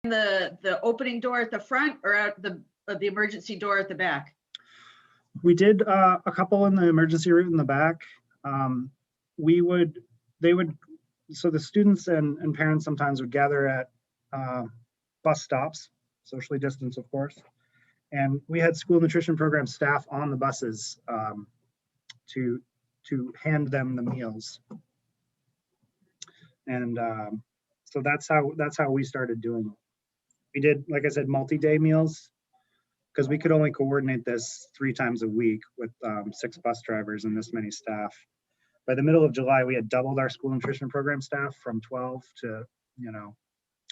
the opening door at the front or at the emergency door at the back? We did a couple in the emergency route in the back. So the students and parents sometimes would gather at bus stops, socially distanced, of course. And we had school nutrition program staff on the buses to hand them the meals. And so that's how we started doing it. We did, like I said, multi-day meals because we could only coordinate this 3 times a week with 6 bus drivers and this many staff. By the middle of July, we had doubled our school nutrition program staff from 12 to,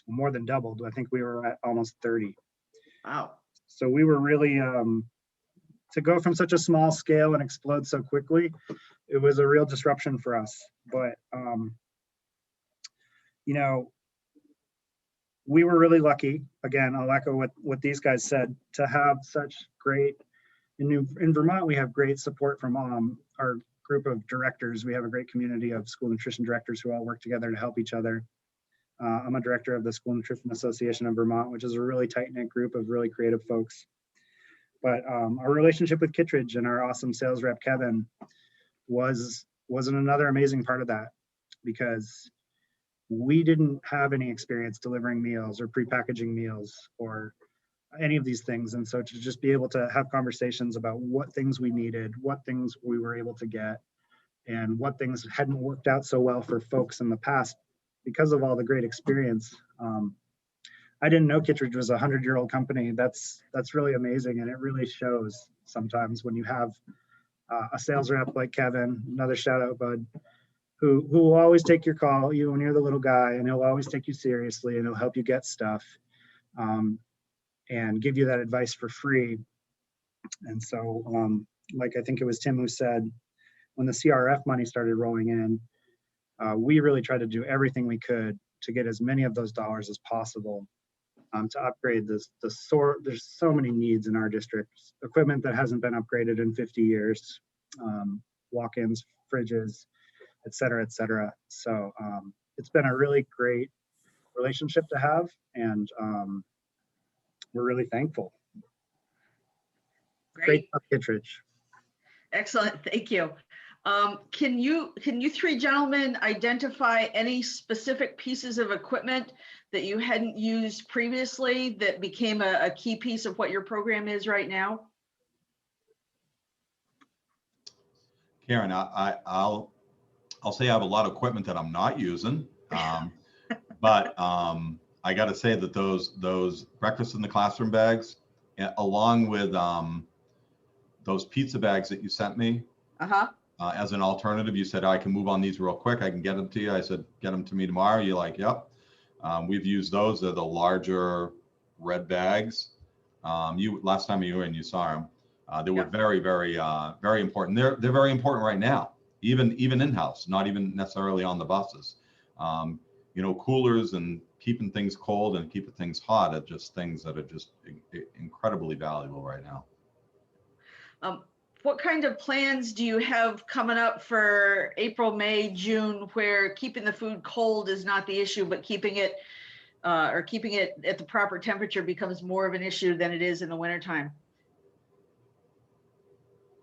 more than doubled. I think we were at almost 30. Wow. So we were really, to go from such a small scale and explode so quickly, it was a real disruption for us. But, we were really lucky. Again, I'll echo what these guys said, to have such great, in Vermont, we have great support from our group of directors. We have a great community of school nutrition directors who all work together to help each other. I'm a director of the School Nutrition Association of Vermont, which is a really tight-knit group of really creative folks. But our relationship with Kittredge and our awesome sales rep, Kevin, was another amazing part of that, because we didn't have any experience delivering meals or prepackaging meals or any of these things. And so to just be able to have conversations about what things we needed, what things we were able to get, and what things hadn't worked out so well for folks in the past because of all the great experience. I didn't know Kittredge was a 100-year-old company. That's really amazing. And it really shows sometimes when you have a sales rep like Kevin, another shout out, Bud, who will always take your call, you when you're the little guy, and he'll always take you seriously and he'll help you get stuff and give you that advice for free. And so, like I think it was Tim who said, when the CRF money started rolling in, we really tried to do everything we could to get as many of those dollars as possible to upgrade there's so many needs in our district. Equipment that hasn't been upgraded in 50 years, walk-ins, fridges, et cetera, et cetera. So it's been a really great relationship to have, and we're really thankful. Great stuff, Kittredge. Excellent, thank you. Can you 3 gentlemen identify any specific pieces of equipment that you hadn't used previously that became a key piece of what your program is right now? Karen, I'll say I have a lot of equipment that I'm not using, but I got to say that those breakfast in the classroom bags, along with those pizza bags that you sent me, as an alternative, you said, I can move on these real quick. I can get them to you. I said, get them to me tomorrow. You're like, yep. We've used those. They're the larger red bags. Last time you were in, you saw them. They were very, very, very important. They're very important right now, even in-house, not even necessarily on the buses. Coolers and keeping things cold and keeping things hot are just things that are just incredibly valuable right now. What kind of plans do you have coming up for April, May, June, where keeping the food cold is not the issue, but keeping it at the proper temperature becomes more of an issue than it is in the wintertime?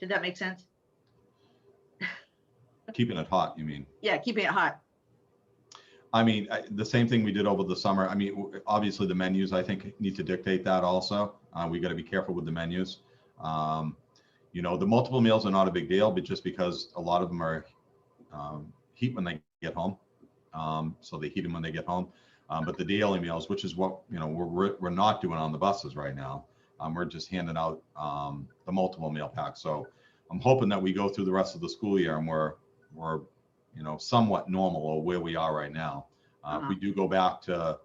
Did that make sense? Keeping it hot, you mean? Yeah, keeping it hot. I mean, the same thing we did over the summer. I mean, obviously the menus, I think, need to dictate that also. We got to be careful with the menus. The multiple meals are not a big deal, but just because a lot of them are heat when they get home. So they heat them when they get home. But the daily meals, which is what, we're not doing on the buses right now. We're just handing out the multiple meal packs. So I'm hoping that we go through the rest of the school year and we're somewhat normal or where we are right now. If we do go back to,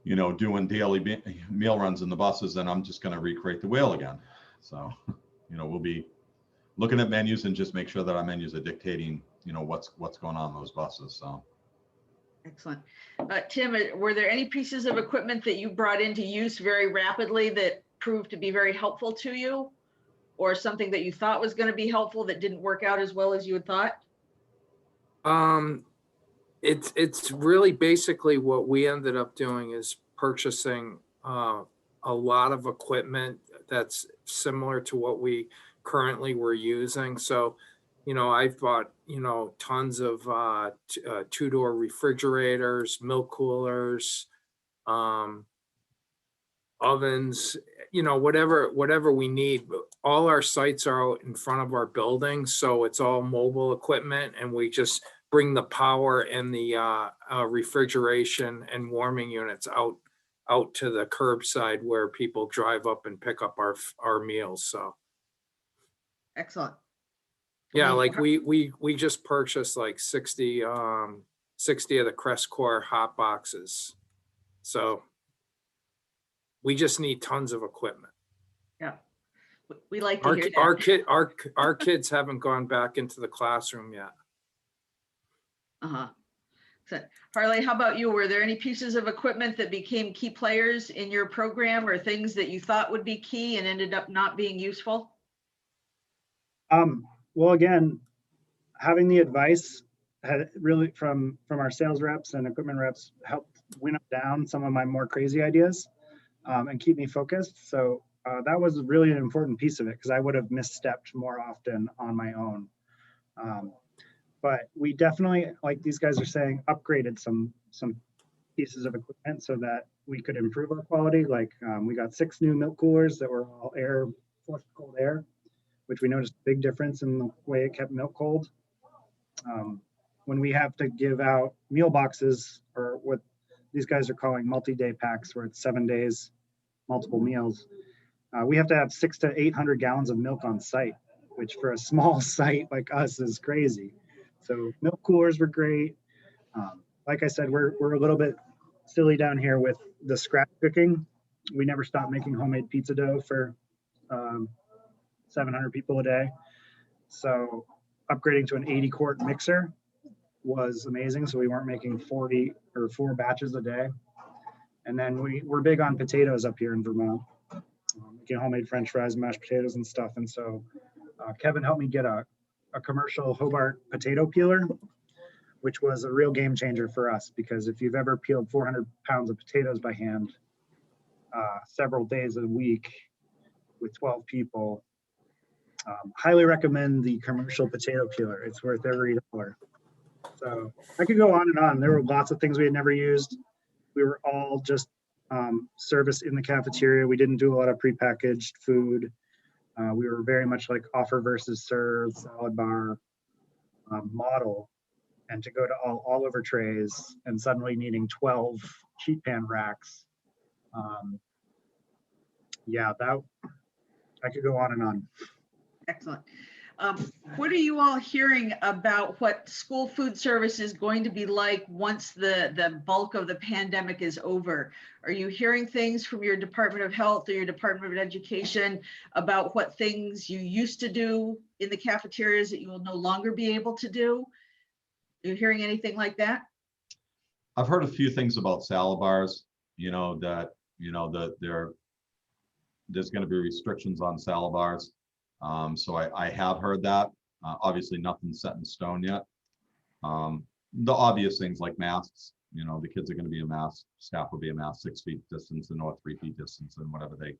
doing daily meal runs in the buses, then I'm just going to recreate the wheel again. So, we'll be looking at menus and just make sure that our menus are dictating, what's going on in those buses. So. Excellent. Tim, were there any pieces of equipment that you brought into use very rapidly that proved to be very helpful to you, or something that you thought was going to be helpful that didn't work out as well as you had thought? It's really basically what we ended up doing is purchasing a lot of equipment that's similar to what we currently were using. So, I've bought, tons of two-door refrigerators, milk coolers, um, ovens, whatever we need. But all our sites are out in front of our buildings, so it's all mobile equipment, and we just bring the power and the refrigeration and warming units out to the curbside where people drive up and pick up our meals. So Excellent. yeah, Well, like we just purchased like 60 of the Crest Core hot boxes. So we just need tons of equipment. yeah, we like to hear that. Our kids haven't gone back into the classroom yet. Uh-huh. So, Harley, how about you? Were there any pieces of equipment that became key players in your program, or things that you thought would be key and ended up not being useful? Well, again, having the advice had really from our sales reps and equipment reps helped win down some of my more crazy ideas and keep me focused. So that was really an important piece of it, because I would have misstepped more often on my own. But we definitely, like these guys are saying, upgraded some pieces of equipment so that we could improve our quality. Like we got 6 new milk coolers that were all forced cold air, which we noticed a big difference in the way it kept milk cold. When we have to give out meal boxes, or what these guys are calling multi-day packs, where it's 7 days, multiple meals, we have to have 600 to 800 gallons of milk on site, which for a small site like us is crazy. So milk coolers were great. Like I said, we're a little bit silly down here with the scratch cooking. We never stopped making homemade pizza dough for 700 people a day. So upgrading to an 80-quart mixer was amazing. So we weren't making 40 or 4 batches a day. And then we're big on potatoes up here in Vermont, making homemade French fries, mashed potatoes and stuff. And so Kevin helped me get a commercial Hobart potato peeler, which was a real game changer for us, because if you've ever peeled 400 pounds of potatoes by hand several days a week with 12 people, highly recommend the commercial potato peeler. It's worth every dollar. So I could go on and on. There were lots of things we had never used. We were all just service in the cafeteria. We didn't do a lot of prepackaged food. We were very much like offer versus serve, salad bar model. And to go to all over trays and suddenly needing 12 sheet pan racks. Yeah, that I could go on and on. Excellent. What are you all hearing about what school food service is going to be like once the bulk of the pandemic is over? Are you hearing things from your Department of Health or your Department of Education about what things you used to do in the cafeterias that you will no longer be able to do? Are you hearing anything like that? I've heard a few things about salad bars, that there's going to be restrictions on salad bars. So I have heard that. Obviously nothing's set in stone yet. The obvious things like masks, the kids are going to be a mask, staff will be a mask, 6 feet distance and or 3 feet distance, and whatever they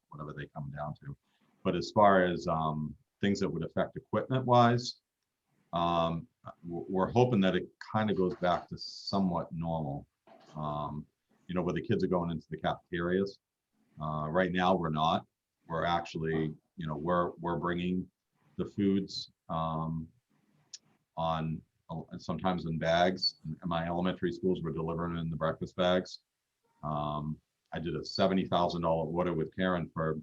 come down to. But as far as things that would affect equipment wise, we're hoping that it kind of goes back to somewhat normal, where the kids are going into the cafeterias. Right now we're not. We're actually, we're bringing the foods on sometimes in bags. In my elementary schools, we're delivering in the breakfast bags. I did a $70,000 order with Karen for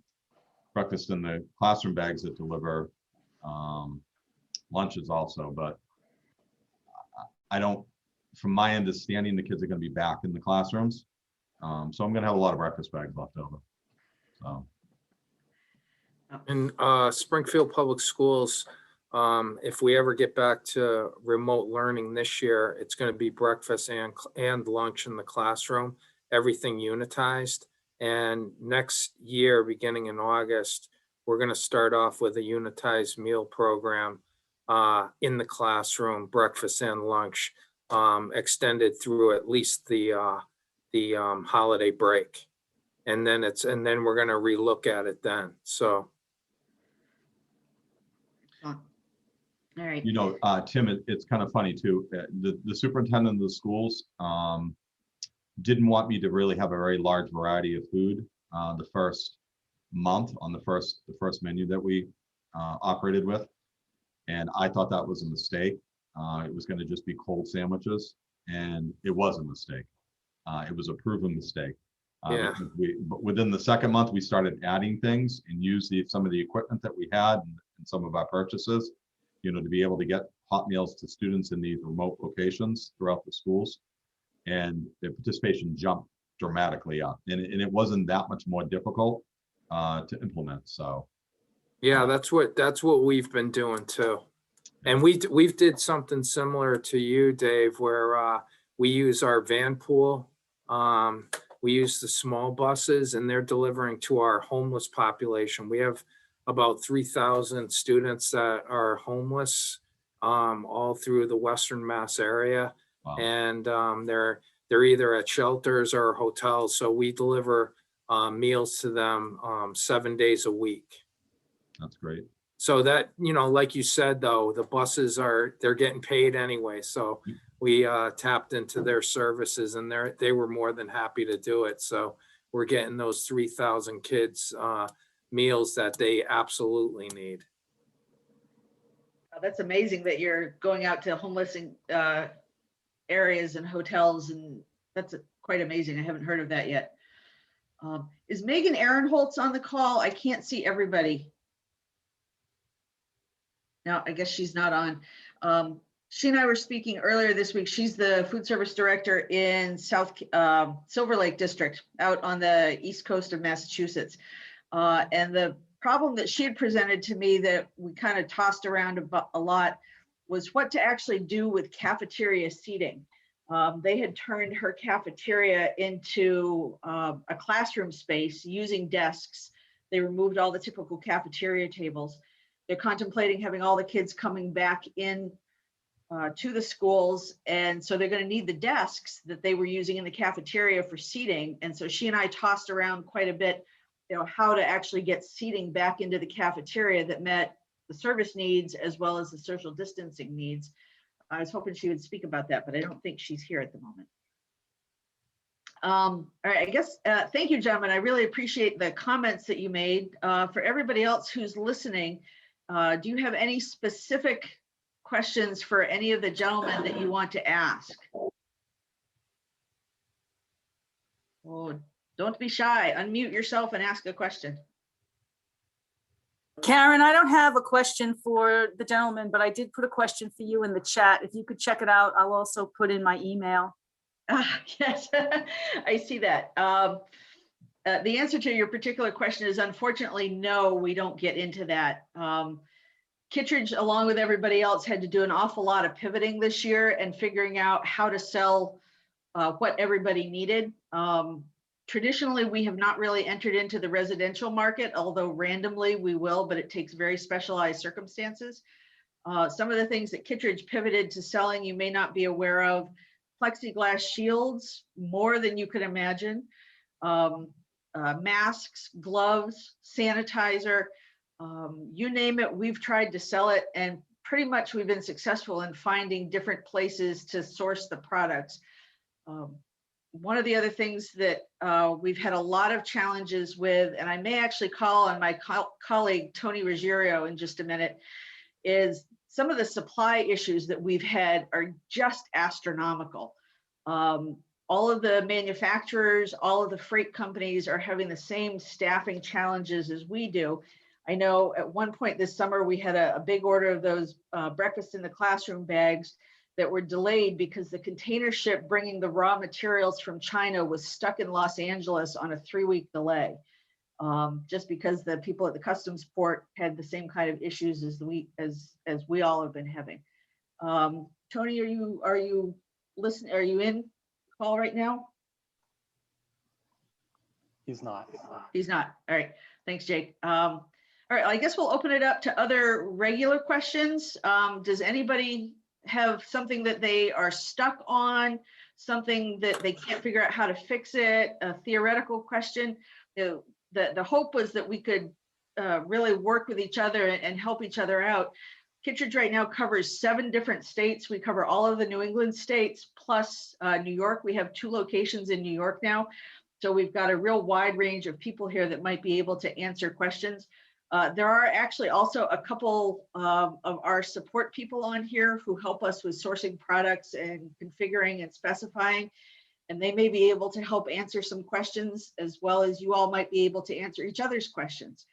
breakfast in the classroom bags that deliver lunches also. But I don't, from my understanding, the kids are going to be back in the classrooms. So I'm going to have a lot of breakfast bags left over. So. In Springfield Public Schools, if we ever get back to remote learning this year, it's going to be breakfast and lunch in the classroom, everything unitized. And next year, beginning in August, we're going to start off with a unitized meal program in the classroom, breakfast and lunch, extended through at least the the holiday break. And then we're going to relook at it then. So. All right. You know, Tim, it's kind of funny too. The superintendent of the schools didn't want me to really have a very large variety of food the first month on the first menu that we operated with, and I thought that was a mistake. It was going to just be cold sandwiches, and it was a mistake. It was a proven mistake. Yeah. But within the second month, we started adding things and used some of the equipment that we had and some of our purchases, you know, to be able to get hot meals to students in these remote locations throughout the schools. And the participation jumped dramatically up, and it wasn't that much more difficult to implement. So Yeah, that's what we've been doing too. And we've did something similar to you, Dave, where we use our van pool. We use the small buses, and they're delivering to our homeless population. We have about 3,000 students that are homeless all through the Western Mass area. wow. And they're either at shelters or hotels. So we deliver meals to them 7 days a week. That's great. So that, you know, like you said, though, the buses they're getting paid anyway. So we tapped into their services, and they were more than happy to do it. So we're getting those 3,000 kids meals that they absolutely need. That's amazing that you're going out to homeless areas and hotels, and that's quite amazing. I haven't heard of that yet. Is Megan Ehrenholtz on the call? I can't see everybody. No, I guess she's not on. She and I were speaking earlier this week. She's the food service director in Silver Lake District out on the east coast of Massachusetts. And the problem that she had presented to me that we kind of tossed around a lot was what to actually do with cafeteria seating. They had turned her cafeteria into a classroom space using desks. They removed all the typical cafeteria tables. They're contemplating having all the kids coming back in to the schools. And so they're going to need the desks that they were using in the cafeteria for seating. And so she and I tossed around quite a bit, you know, how to actually get seating back into the cafeteria that met the service needs as well as the social distancing needs. I was hoping she would speak about that, but I don't think she's here at the moment. All right, I guess, thank you, gentlemen. I really appreciate the comments that you made. For everybody else who's listening, do you have any specific questions for any of the gentlemen that you want to ask? Oh, don't be shy. Unmute yourself and ask a question. Karen, I don't have a question for the gentleman, but I did put a question for you in the chat. If you could check it out, I'll also put in my email. Yes, I see that. The answer to your particular question is unfortunately, no, we don't get into that. Kittredge, along with everybody else, had to do an awful lot of pivoting this year and figuring out how to sell what everybody needed. Traditionally, we have not really entered into the residential market, although randomly we will, but it takes very specialized circumstances. Some of the things that Kittredge pivoted to selling you may not be aware of: plexiglass shields, more than you could imagine, masks, gloves, sanitizer, you name it, we've tried to sell it, and pretty much we've been successful in finding different places to source the products. One of the other things that we've had a lot of challenges with, and I may actually call on my colleague Tony Ruggiero in just a minute, is some of the supply issues that we've had are just astronomical. All of the manufacturers, all of the freight companies are having the same staffing challenges as we do. I know at one point this summer, we had a big order of those breakfast in the classroom bags that were delayed because the container ship bringing the raw materials from China was stuck in Los Angeles on a 3-week delay. Just because the people at the customs port had the same kind of issues as we all have been having. Tony, are you listening? Are you in call right now? He's not. He's not. All right. Thanks, Jake. All right. I guess we'll open it up to other regular questions. Does anybody have something that they are stuck on, something that they can't figure out how to fix it, a theoretical question, the hope was that we could really work with each other and help each other out. Kittredge right now covers 7 different states. We cover all of the New England states, plus New York. We have 2 locations in New York now. So we've got a real wide range of people here that might be able to answer questions. There are actually also a couple of our support people on here who help us with sourcing products and configuring and specifying, and they may be able to help answer some questions, as well as you all might be able to answer each other's questions.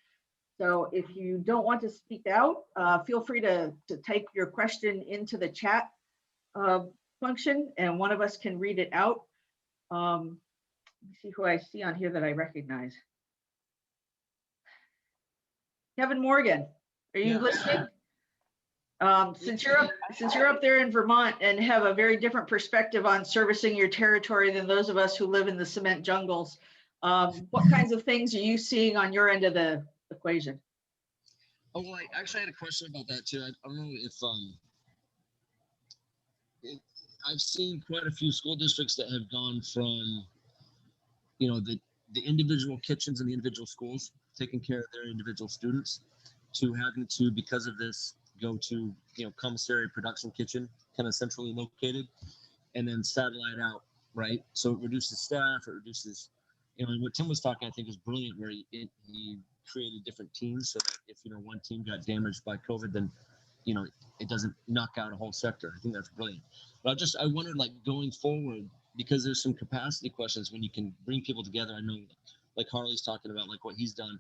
So if you don't want to speak out, feel free to type your question into the chat function, and one of us can read it out. Let me see who I see on here that I recognize. Kevin Morgan, are you listening? Since you're up there in Vermont and have a very different perspective on servicing your territory than those of us who live in the cement jungles, what kinds of things are you seeing on your end of the equation? Oh, well, I actually had a question about that too. I don't know if I've seen quite a few school districts that have gone from, you know, the individual kitchens in the individual schools taking care of their individual students, to having to, because of this, go to, you know, commissary production kitchen, kind of centrally located, and then satellite out, right? So it reduces staff, it reduces, you know, and what Tim was talking, I think, is brilliant, where he created different teams so that if, you know, one team got damaged by COVID, then, you know, it doesn't knock out a whole sector. I think that's brilliant. But I wondered, like, going forward, because there's some capacity questions when you can bring people together. I know, like Harley's talking about, like what he's done,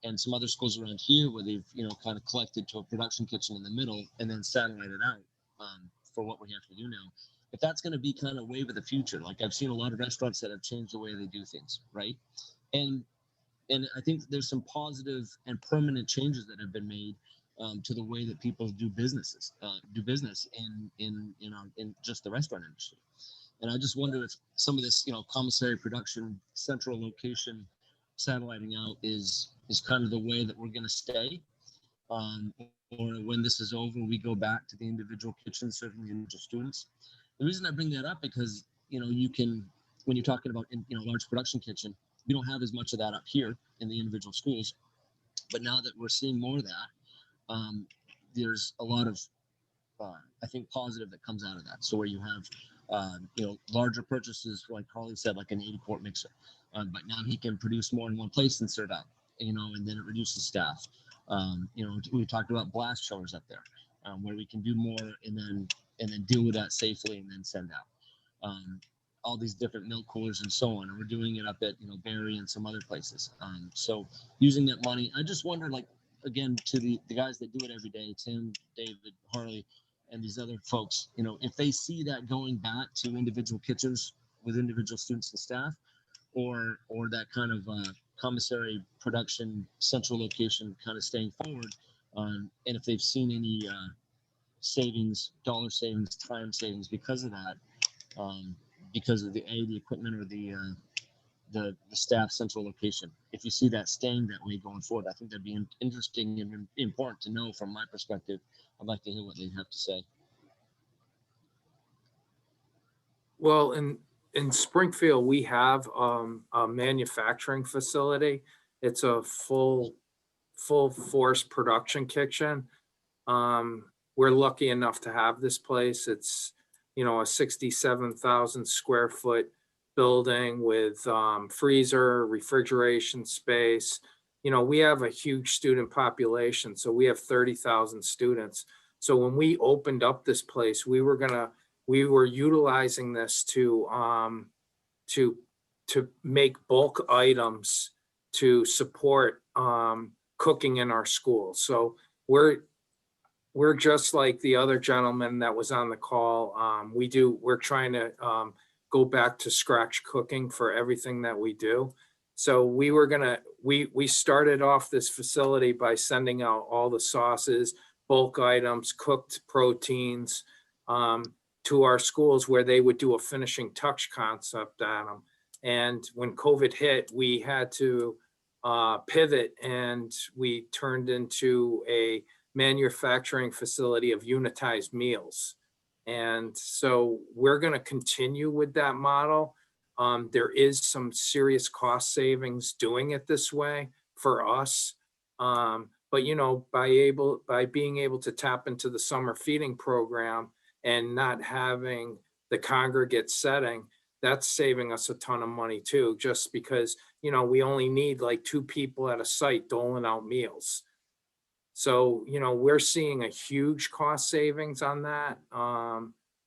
and some other schools around here where they've, you know, kind of collected to a production kitchen in the middle and then satellited out for what we have to do now. If that's going to be kind of wave of the future, like I've seen a lot of restaurants that have changed the way they do things, right? And I think there's some positive and permanent changes that have been made to the way that people do business in just the restaurant industry. And I just wonder if some of this, you know, commissary production, central location, satelliting out is kind of the way that we're going to stay, or when this is over, we go back to the individual kitchen serving the individual students. The reason I bring that up, because, you know, you can, when you're talking about, you know, large production kitchen, we don't have as much of that up here in the individual schools, but now that we're seeing more of that, there's a lot of, I think, positive that comes out of that. So where you have, you know, larger purchases, like Carly said, like an 80-quart mixer, but now he can produce more in one place and serve out, you know, and then it reduces staff. You know, we talked about blast chillers up there, where we can do more and then deal with that safely and then send out. All these different milk coolers and so on, and we're doing it up at, you know, Barry and some other places. So using that money, I just wonder, like, again, to the guys that do it every day, Tim, David, Harley, and these other folks, you know, if they see that going back to individual kitchens with individual students and staff, or that kind of commissary production central location kind of staying forward, and if they've seen any savings, dollar savings, time savings because of that, because of the equipment or the staff central location. If you see that staying that way going forward, I think that'd be interesting and important to know from my perspective. I'd like to hear what they have to say. Well, in Springfield, we have a manufacturing facility. It's a full force production kitchen. We're lucky enough to have this place. It's, you know, a 67,000 square foot building with freezer, refrigeration space. You know, we have a huge student population, so we have 30,000 students. So when we opened up this place, we were utilizing this to make bulk items to support cooking in our schools. So we're just like the other gentleman that was on the call. We're trying to go back to scratch cooking for everything that we do. So we started off this facility by sending out all the sauces, bulk items, cooked proteins to our schools, where they would do a finishing touch concept on them. And when COVID hit, we had to pivot, and we turned into a manufacturing facility of unitized meals. And so we're going to continue with that model. There is some serious cost savings doing it this way for us. But you know, by being able to tap into the summer feeding program and not having the congregate setting, that's saving us a ton of money too, just because, you know, we only need like 2 people at a site doling out meals. So, you know, we're seeing a huge cost savings on that.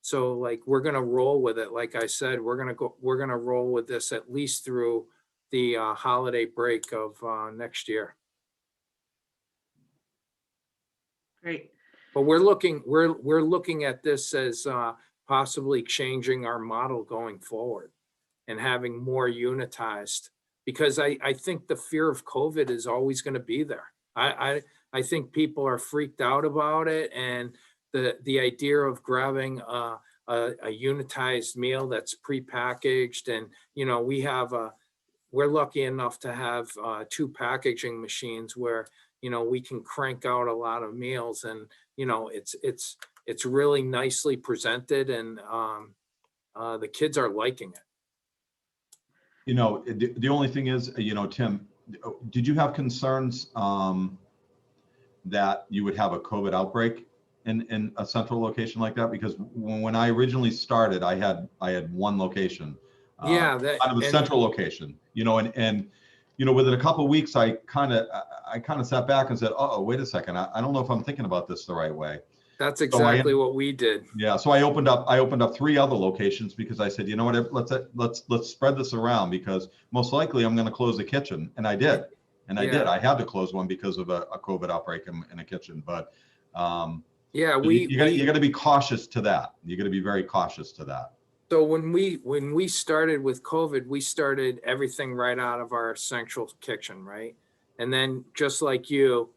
So like, we're gonna roll with it. Like I said, we're gonna roll with this at least through the holiday break of next year. Great. But we're looking at this as possibly changing our model going forward and having more unitized, because I think the fear of COVID is always going to be there. I think people are freaked out about it, and the idea of grabbing a unitized meal that's prepackaged, and you know, we're lucky enough to have 2 packaging machines where, you know, we can crank out a lot of meals, and you know, it's really nicely presented, and the kids are liking it. You know, the only thing is, you know, Tim, did you have concerns that you would have a COVID outbreak in a central location like that? Because when I originally started, I had 1 location, Yeah, kind of a central location, you know, and you know, within a couple of weeks, I kind of sat back and said, oh, wait a second, I don't know if I'm thinking about this the right way. that's exactly what we did. Yeah, so I opened up 3 other locations because I said, you know what, let's spread this around, because most likely I'm going to close the kitchen, and I did, and I Yeah. did. I had to close one because of a COVID outbreak in a kitchen, but Yeah, you got to be cautious to that. You got to be very cautious to that. So when we started with COVID, we started everything right out of our central kitchen, right? And then just like you,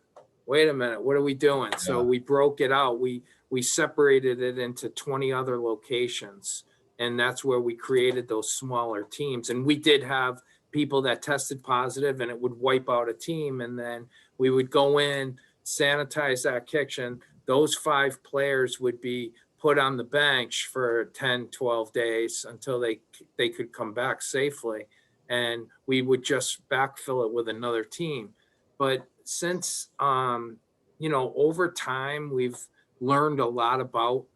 wait a minute, what are we doing? So Yeah. we broke it out. We separated it into 20 other locations, and that's where we created those smaller teams. And we did have people that tested positive, and it would wipe out a team, and then we would go in, sanitize that kitchen. Those 5 players would be put on the bench for 10, 12 days until they could come back safely. And we would just backfill it with another team. But since, you know, over time, we've learned a lot about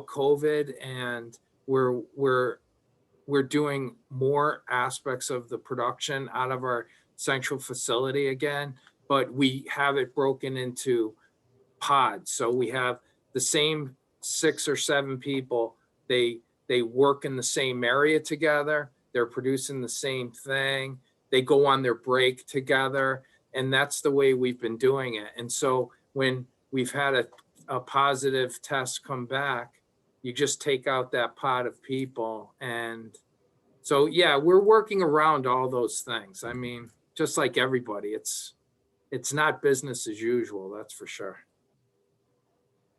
COVID, and we're doing more aspects of the production out of our central facility again, but we have it broken into pods. So we have the same 6 or 7 people. They work in the same area together. They're producing the same thing. They go on their break together, and that's the way we've been doing it. And so when we've had a positive test come back, you just take out that pod of people. And so, yeah, we're working around all those things. I mean, just like everybody, it's not business as usual, that's for sure.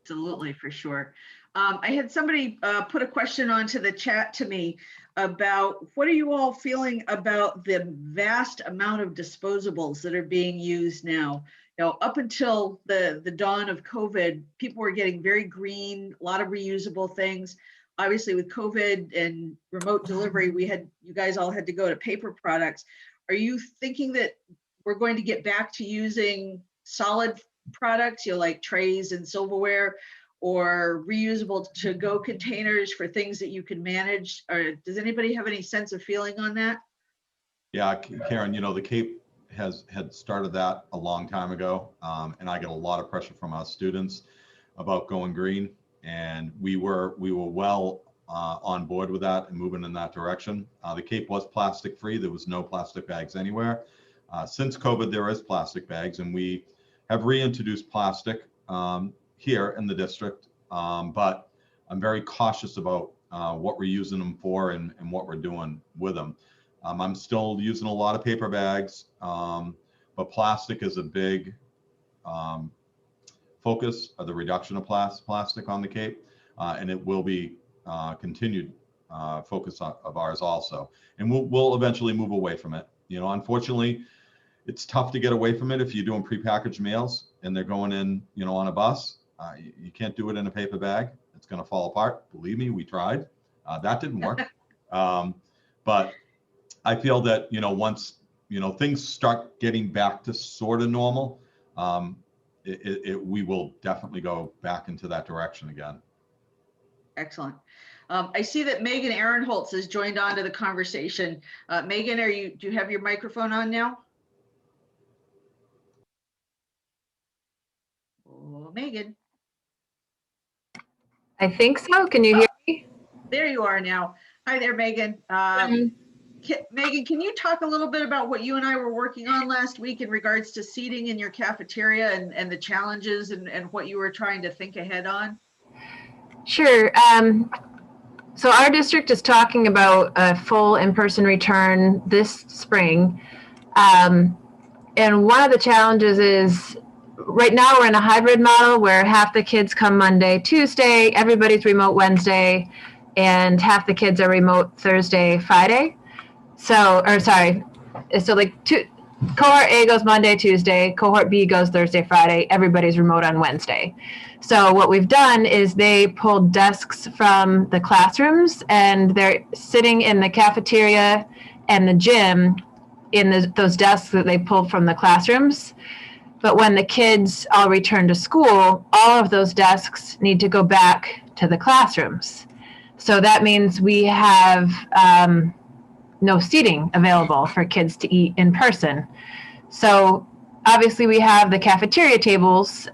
Absolutely, for sure. I had somebody put a question onto the chat to me about what are you all feeling about the vast amount of disposables that are being used now? You know, up until the dawn of COVID, people were getting very green, a lot of reusable things. Obviously, with COVID and remote delivery, you guys all had to go to paper products. Are you thinking that we're going to get back to using solid products, you know, like trays and silverware, or reusable to-go containers for things that you can manage? Or does anybody have any sense of feeling on that? Yeah, Karen, you know, the Cape had started that a long time ago, and I get a lot of pressure from our students about going green, and we were well on board with that and moving in that direction. The Cape was plastic free. There was no plastic bags anywhere. Since COVID, there is plastic bags, and we have reintroduced plastic here in the district, but I'm very cautious about what we're using them for and what we're doing with them. I'm still using a lot of paper bags, but plastic is a big focus of the reduction of plastic on the Cape, and it will be continued focus of ours also. And we'll eventually move away from it. You know, unfortunately, it's tough to get away from it if you're doing prepackaged meals and they're going in, you know, on a bus. You can't do it in a paper bag. it's going to fall apart. Believe me, we tried. That didn't work. But I feel that, once, things start getting back to sort of normal, we will definitely go back into that direction again. Excellent. I see that Megan Aaronholtz has joined on to the conversation. Megan, do you have your microphone on now? Oh, Megan, I think so. Can you hear me? there you are now. Hi there, Megan. Megan, can you talk a little bit about what you and I were working on last week in regards to seating in your cafeteria and the challenges and what you were trying to think ahead on? Sure. So our district is talking about a full in-person return this spring. And one of the challenges is right now we're in a hybrid model where half the kids come Monday, Tuesday, everybody's remote Wednesday, and half the kids are remote Thursday, Friday. So like cohort A goes Monday, Tuesday, cohort B goes Thursday, Friday, everybody's remote on Wednesday. So what we've done is they pulled desks from the classrooms and they're sitting in the cafeteria and the gym in those desks that they pulled from the classrooms. But when the kids all return to school, all of those desks need to go back to the classrooms. So that means we have no seating available for kids to eat in person. So obviously we have the cafeteria tables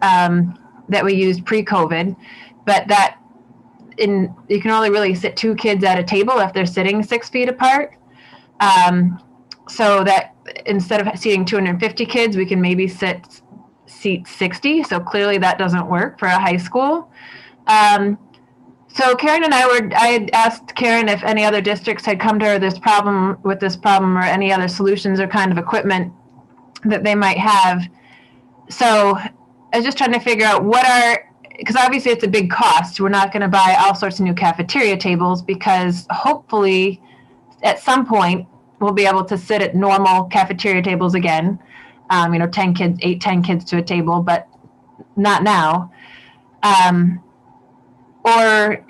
that we used pre-COVID, but you can only really sit 2 kids at a table if they're sitting 6 feet apart. So that instead of seating 250 kids, we can maybe seat 60. So clearly that doesn't work for a high school. So Karen and I had asked Karen if any other districts had come to her with this problem or any other solutions or kind of equipment that they might have. So I was just trying to figure out because obviously it's a big cost. We're not going to buy all sorts of new cafeteria tables because hopefully at some point we'll be able to sit at normal cafeteria tables again. 10 kids to a table, but not now. Or,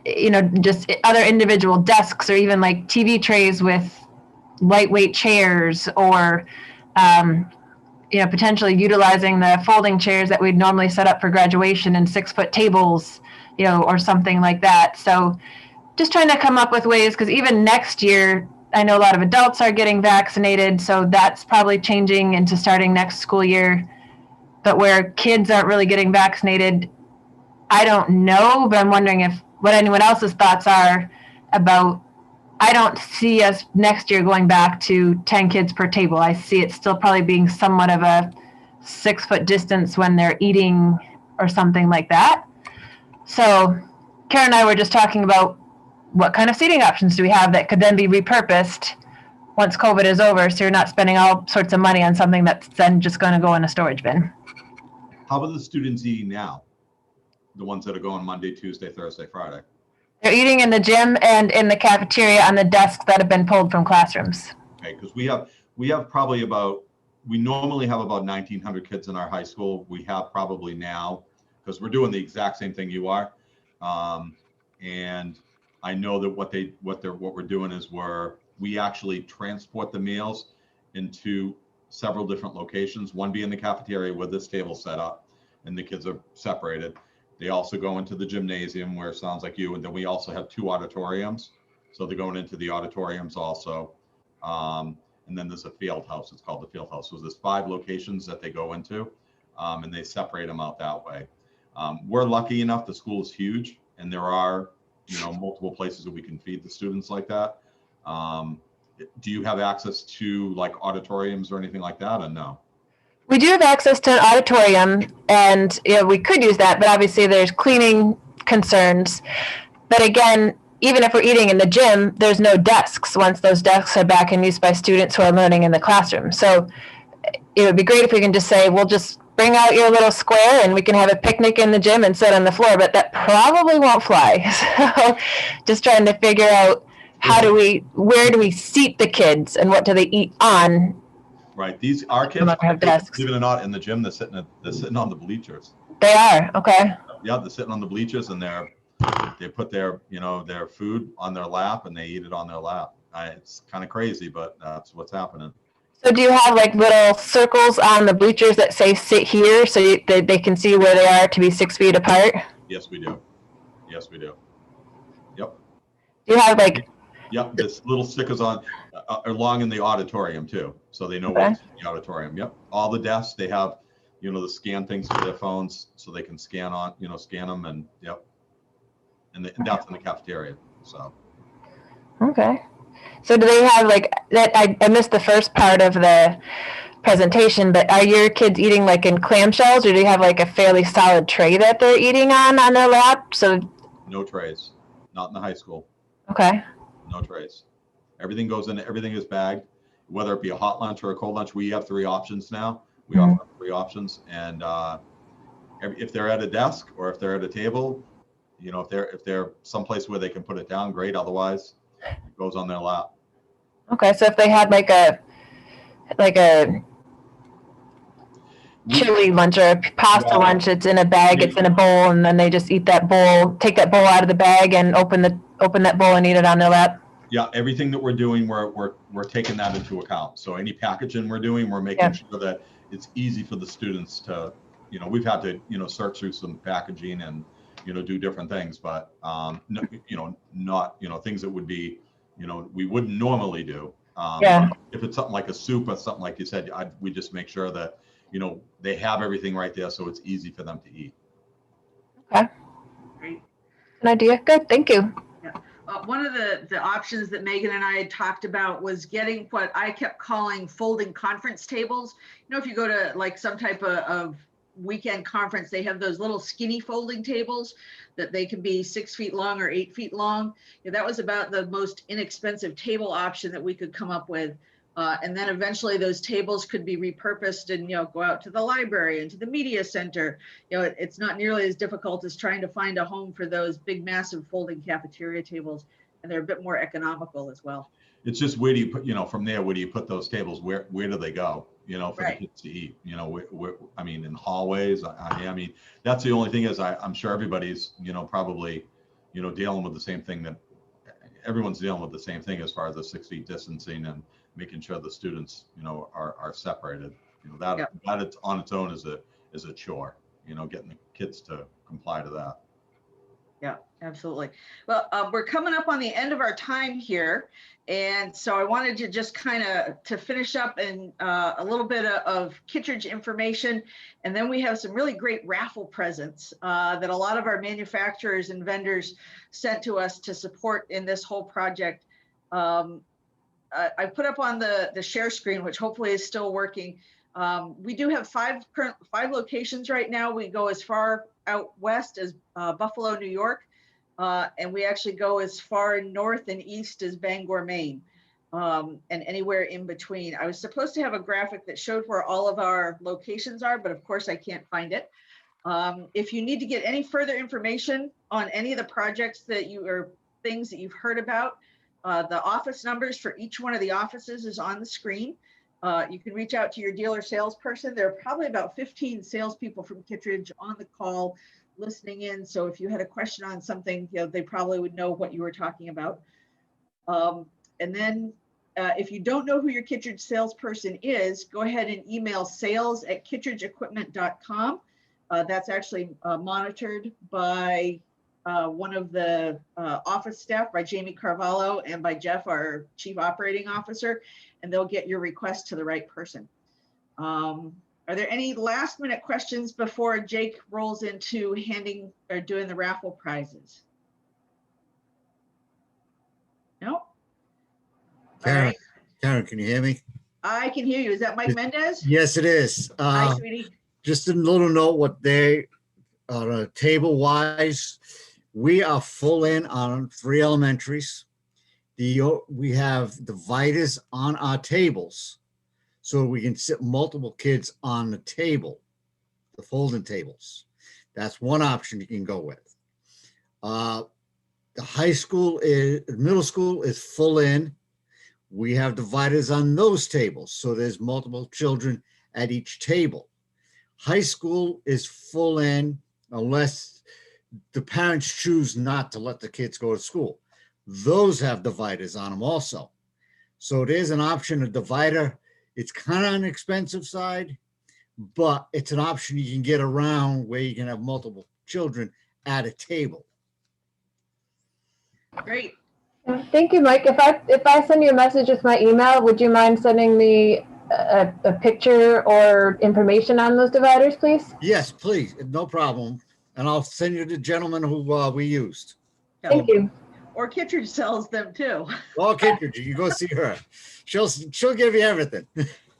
just other individual desks or even like TV trays with lightweight chairs or, potentially utilizing the folding chairs that we'd normally set up for graduation and 6-foot tables, or something like that. So just trying to come up with ways, because even next year, I know a lot of adults are getting vaccinated, so that's probably changing into starting next school year. But where kids aren't really getting vaccinated, I don't know, but I'm wondering what anyone else's thoughts are about. I don't see us next year going back to 10 kids per table. I see it still probably being somewhat of a 6-foot distance when they're eating or something like that. So Karen and I were just talking about what kind of seating options do we have that could then be repurposed once COVID is over, so you're not spending all sorts of money on something that's then just going to go in a storage bin. How about the students eating now? The ones that are going Monday, Tuesday, Thursday, Friday? They're eating in the gym and in the cafeteria on the desks that have been pulled from classrooms. Okay, because we have probably we normally have about 1,900 kids in our high school. We have probably now, because we're doing the exact same thing you are. And I know that what we're doing is we actually transport the meals into several different locations, one being the cafeteria with this table set up and the kids are separated. They also go into the gymnasium where it sounds like you, and then we also have 2 auditoriums. So they're going into the auditoriums also. And then there's a field house, it's called the field house. So there's 5 locations that they go into, and they separate them out that way. We're lucky enough, the school is huge and there are, multiple places that we can feed the students like that. Do you have access to like auditoriums or anything like that, or no? We do have access to an auditorium, and we could use that, but obviously there's cleaning concerns. But again, even if we're eating in the gym, there's no desks once those desks are back in use by students who are learning in the classroom. So it would be great if we can just say, we'll just bring out your little square and we can have a picnic in the gym and sit on the floor, but that probably won't fly. So just trying to figure out where do we seat the kids and what do they eat on? Right. Our kids, believe it or not, in the gym, they're sitting on the bleachers. They are, okay. Yeah, they're sitting on the bleachers and they're they put their, you know, their food on their lap and they eat it on their lap. It's kind of crazy, but that's what's happening. So do you have like little circles on the bleachers that say sit here so they can see where they are to be 6 feet apart? Yes, we do. Yes, we do. Yep. Do you have like, Yep, there's little stickers on along in the auditorium too, so they know Okay. what's in the auditorium. Yep, all the desks, they have, you know, the scan things for their phones, so they can scan on, you know, scan them, and yep. And that's in the cafeteria, so. okay. So do they have like that? I missed the first part of the presentation, but are your kids eating like in clamshells, or do you have like a fairly solid tray that they're eating on their lap? So, No trays, not in the high school, okay. no trays. Everything goes in, everything is bagged, whether it be a hot lunch or a cold lunch. We have 3 options now. We Mhm. offer 3 options, and if they're at a desk or if they're at a table, you know, if they're someplace where they can put it down, great. Otherwise, it goes on their lap. Okay, so if they had like a chili lunch or a pasta Well, lunch, it's in a bag, it's in a bowl, and then they just eat that bowl, take that bowl out of the bag and open that bowl and eat it on their lap. Yeah, everything that we're doing, we're taking that into account. So any packaging we're doing, we're making sure that it's easy for the students to, you know, we've had to, you know, search through some packaging and, you know, do different things, but no, you know, not, you know, things that would be, you know, we wouldn't normally do. Yeah. But if it's something like a soup or something like you said, we just make sure that, you know, they have everything right there, so it's easy for them to eat. Okay. Great. An idea. Good. Thank you. One of the options that Megan and I had talked about was getting what I kept calling folding conference tables. You know, if you go to like some type of weekend conference, they have those little skinny folding tables that they can be 6 feet long or 8 feet long. You know, that was about the most inexpensive table option that we could come up with. And then eventually those tables could be repurposed and, you know, go out to the library and to the media center. You know, it's not nearly as difficult as trying to find a home for those big, massive folding cafeteria tables. And they're a bit more economical as well. It's just, where do you put, you know, from there, where do you put those tables? Where do they go, you know, for Right. the kids to eat? You know, I mean, in hallways. I mean, that's the only thing is I'm sure everybody's, you know, probably, you know, dealing with the same thing that everyone's dealing with the same thing as far as the 6 feet distancing and making sure the students, you know, are separated. You know, that it's on its own is a chore, you know, getting the kids to comply to that. Yeah, absolutely. Well, we're coming up on the end of our time here. And so I wanted to just kind of to finish up and a little bit of Kittredge information. And then we have some really great raffle presents that a lot of our manufacturers and vendors sent to us to support in this whole project. I put up on the share screen, which hopefully is still working. We do have 5 locations right now. We go as far out west as Buffalo, New York, and we actually go as far north and east as Bangor, Maine, and anywhere in between. I was supposed to have a graphic that showed where all of our locations are, but of course I can't find it. If you need to get any further information on any of the projects that or things that you've heard about, the office numbers for each one of the offices is on the screen. You can reach out to your dealer salesperson. There are probably about 15 salespeople from Kittredge on the call listening in. So if you had a question on something, you know, they probably would know what you were talking about. And then if you don't know who your Kittredge salesperson is, go ahead and email sales@kittredgeequipment.com. That's actually monitored by one of the office staff, by Jamie Carvalho and by Jeff, our Chief Operating Officer, and they'll get your request to the right person. Are there any last minute questions before Jake rolls into handing or doing the raffle prizes? No? Karen, right. Karen, can you hear me? I can hear you. Is that Mike Mendez? Yes, it is. Hi, sweetie. Just a little note what they, table wise, we are full in on 3 elementaries. We have dividers on our tables so we can sit multiple kids on the table, the folding tables. That's one option you can go with. The middle school is full in. We have dividers on those tables, so there's multiple children at each table. High school is full in unless the parents choose not to let the kids go to school. Those have dividers on them also. So it is an option, a divider. It's kind of on the expensive side, but it's an option you can get around where you can have multiple children at a table. Great. Thank you, Mike. If I send you a message with my email, would you mind sending me a picture or information on those dividers, please? Yes, please, no problem. And I'll send you the gentleman who we used. Thank you. Or Kittredge sells them too. Well, Kittredge, you go see her. She'll give you everything.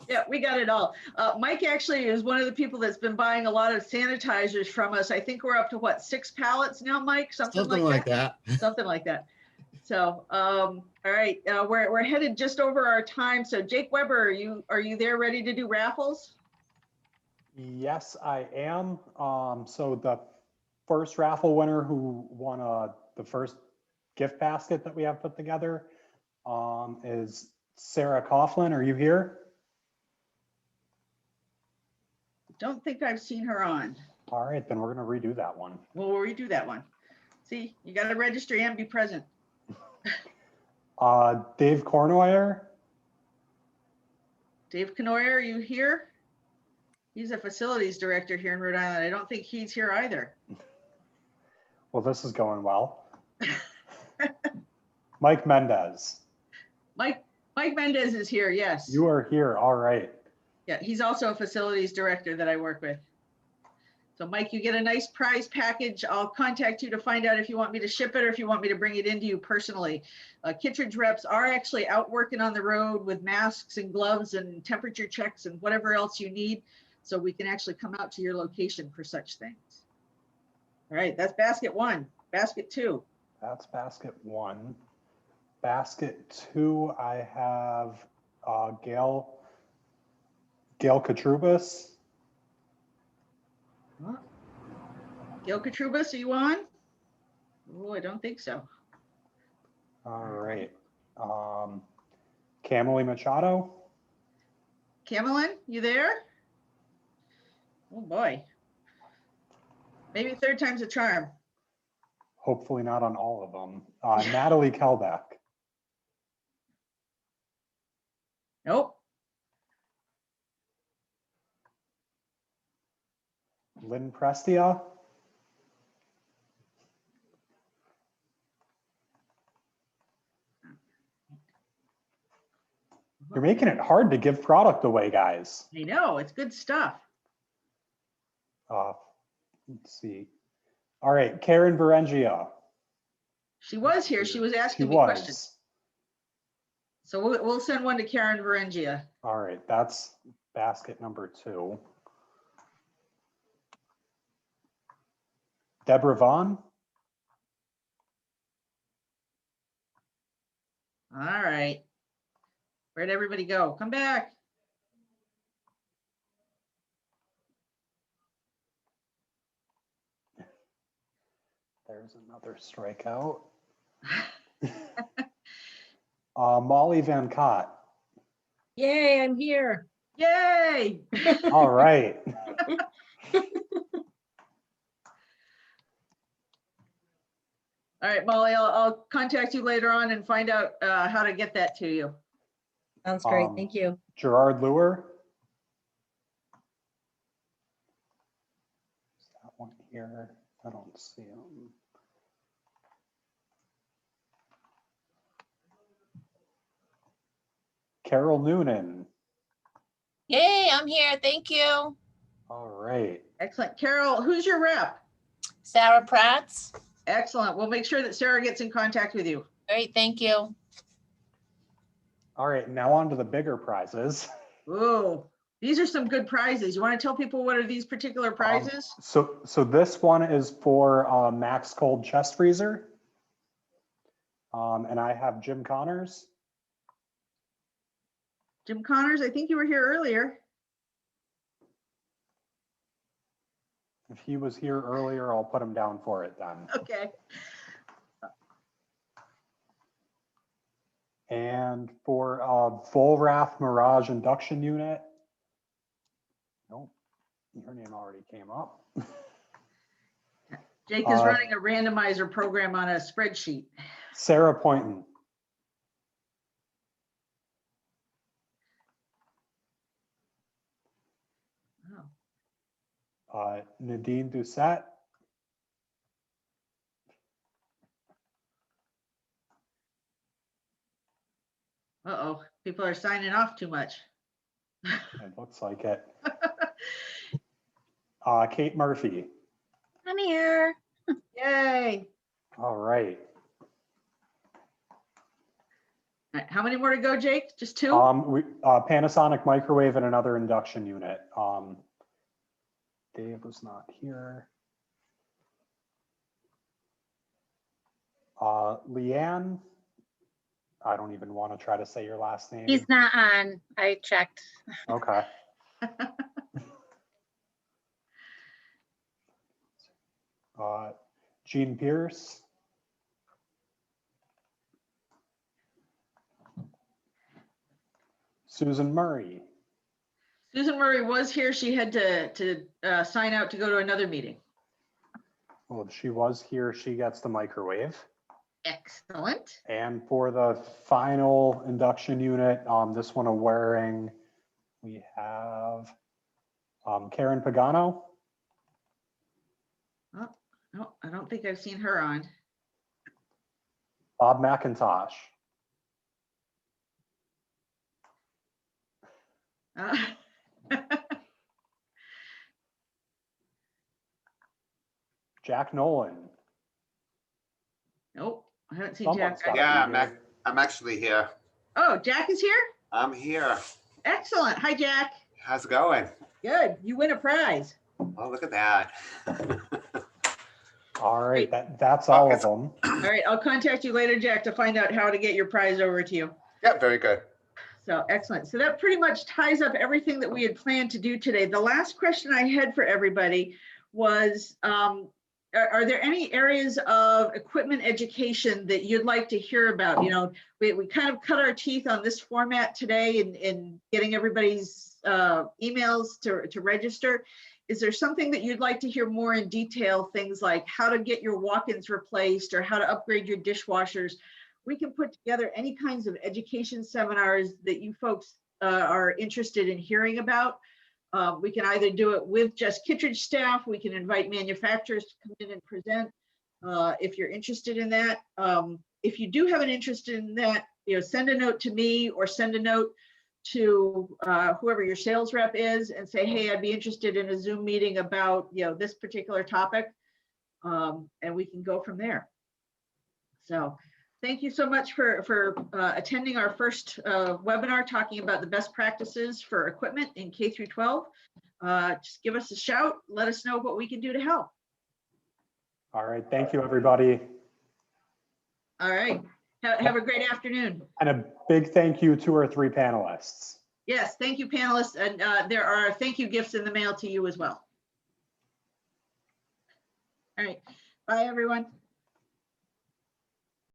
Yeah, we got it all. Mike actually is one of the people that's been buying a lot of sanitizers from us. I think we're up to what, 6 pallets now, Mike? Something like that. Something like that. So, all right, we're headed just over our time. So Jake Weber, are you there ready to do raffles? Yes, I am. So the first raffle winner who won the first gift basket that we have put together is Sarah Coughlin. Are you here? Don't think I've seen her on. All right, then we're going to redo that one. We'll redo that one. See, you got to register and be present. Dave Cornoyer. Dave Canoyer, are you here? He's a facilities director here in Rhode Island. I don't think he's here either. Well, this is going well. Mike Mendez. Mike Mendez is here, yes. You are here, all right. Yeah, he's also a facilities director that I work with. So Mike, you get a nice prize package. I'll contact you to find out if you want me to ship it or if you want me to bring it into you personally. Kittredge reps are actually out working on the road with masks and gloves and temperature checks and whatever else you need. So we can actually come out to your location for such things. All right, that's basket 1. Basket 2. That's basket 1. Basket 2, I have Gail Katrubis. Huh? Gail Katrubis, are you on? Oh, I don't think so. All right. Camille Machado. Camelin, you there? Oh boy. Maybe 3rd time's a charm. Hopefully not on all of them. Natalie Kelbeck. Nope. Lynn Prestia. You're making it hard to give product away, guys. I know, it's good stuff. Let's see. All right, Karen Berengia. She was here. She was asking me questions. So we'll send one to Karen Berengia. All right, that's basket number 2. Deborah Vaughn. All right. Where'd everybody go? Come back. There's another strikeout. Molly Van Cott. Yay, I'm here. Yay. All right. All right, Molly, I'll contact you later on and find out how to get that to you. Sounds great. Thank you. Gerard Lure. Is that one here? I don't see him. Carol Noonan. Yay, I'm here. Thank you. All right. Excellent. Carol, who's your rep? Sarah Pratt's. Excellent. We'll make sure that Sarah gets in contact with you. Great, thank you. All right, now on to the bigger prizes. Ooh, these are some good prizes. You want to tell people what are these particular prizes? So this one is for Max Cold Chest Freezer. And I have Jim Connors. Jim Connors, I think you were here earlier. If he was here earlier, I'll put him down for it then. Okay. And for Volrath Mirage induction unit. Nope, your name already came up. Jake is Uh, running a randomizer program on a spreadsheet. Sarah Poynton. Oh. Nadine Doucette. Uh-oh, people are signing off too much. It looks like it. Kate Murphy. I'm here. Yay. All right. All right, how many more to go, Jake? Just two? Panasonic microwave and another induction unit. Dave was not here. Leanne, I don't even want to try to say your last name. He's not on. I checked. Okay. Jean Pierce. Susan Murray. Susan Murray was here. She had to sign out to go to another meeting. Well, she was here. She gets the microwave. Excellent. And for the final induction unit, this one of wearing, we have Karen Pagano. Oh, no, I don't think I've seen her on. Bob McIntosh. Jack Nolan. Nope, I haven't seen Someone's Jack. gotta be Yeah, here. I'm actually here. Oh, Jack is here? I'm here. Excellent. Hi, Jack. How's it going? Good. You win a prize. Oh, look at that. All right, that's all of them. All right, I'll contact you later, Jack, to find out how to get your prize over to you. Yeah, very good. So excellent. So that pretty much ties up everything that we had planned to do today. The last question I had for everybody was, are there any areas of equipment education that you'd like to hear about? You know, we kind of cut our teeth on this format today in getting everybody's emails to register. Is there something that you'd like to hear more in detail? Things like how to get your walk-ins replaced or how to upgrade your dishwashers. We can put together any kinds of education seminars that you folks are interested in hearing about. We can either do it with just Kittredge staff. We can invite manufacturers to come in and present if you're interested in that. If you do have an interest in that, you know, send a note to me or send a note to whoever your sales rep is and say, hey, I'd be interested in a Zoom meeting about, you know, this particular topic, and we can go from there. So thank you so much for attending our first webinar talking about the best practices for equipment in K through 12. Just give us a shout. Let us know what we can do to help. All right, thank you, everybody. All right, have a great afternoon. And a big thank you to our 3 panelists. Yes, thank you, panelists. And there are thank you gifts in the mail to you as well. All right, bye, everyone.